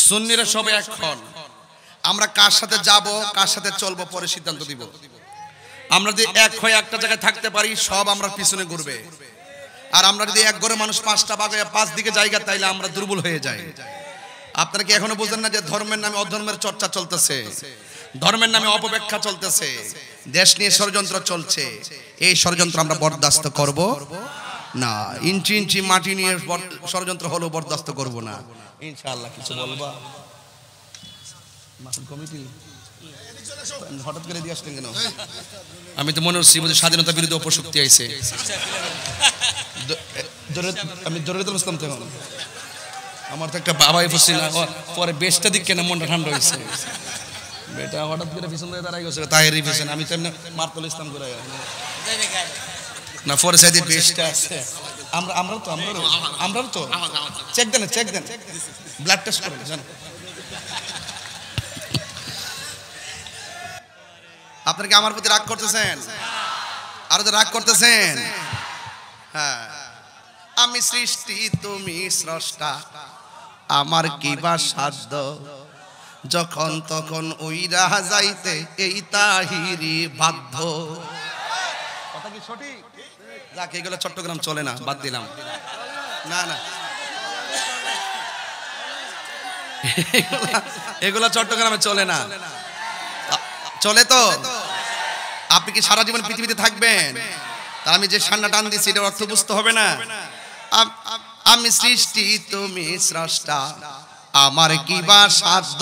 সুন্নিরা সবাই এখন আমরা কার সাথে যাব কার সাথে চলবো পরে সিদ্ধান্ত দিব। আমরা যদি এক হয়ে একটা জায়গায় থাকতে পারি সব আমরা পিছনে ঘুরবে, আর আমরা যদি এক ঘরে মানুষ পাঁচটা ভাগে পাঁচ দিকে জায়গা তাইলে আমরা দুর্বল হয়ে যাই। আপনারা কি এখনো বুঝেন না যে ধর্মের নামে অধর্মের চর্চা চলতেছে, ধর্মের নামে অপব্যাখ্যা চলতেছে, দেশ নিয়ে ষড়যন্ত্র চলছে। এই ষড়যন্ত্র আমরা বরদাস্ত করব না। ইঞ্চি ইঞ্চি মাটি নিয়ে ষড়যন্ত্র হলেও বরদাস্ত করব না ইনশাআল্লাহ। কিছু বলবা কমিটি হঠাৎ করে দিয়ে আসলেন কেন? আমি তো মনে হচ্ছি স্বাধীনতা বিরোধী অপশক্তি আইছে। আমি জরুরি বুঝতাম তখন আমার তো একটা বাবাই বুঝছি না, পরে বেশটা দিক কেন মনটা ঠান্ডা হয়েছে। বেটা হঠাৎ করে পিছন দিয়ে দাঁড়াই গেছে তাহেরি পিছন, আমি তো এমনি মারতল ইসলাম করে না। পরে সাইডে বেশটা আছে। আমরাও তো চেক দেন ব্লাড টেস্ট করেন জানো। আপনারা কি আমার প্রতি রাগ করতেছেন? আরো তো রাগ করতেছেন? হ্যাঁ, আমি সৃষ্টি তুমি স্রষ্টা, আমার কি বা সাধ্য, যখন তখন উইরা যাইতে এই তাহিরি বাধ্য। কথা কি সঠিক? যাক, এগুলো চট্টগ্রাম চলে না, বাদ দিলাম। না এগুলা চট্টগ্রামে চলে না। চলে তো? আপনি কি সারা জীবন পৃথিবীতে থাকবেন? তা আমি যে সান্না টান দিচ্ছি এটা অর্থ বুঝতে হবে না? আমি সৃষ্টি তুমি স্রষ্টা, আমার কি বা সাধ্য,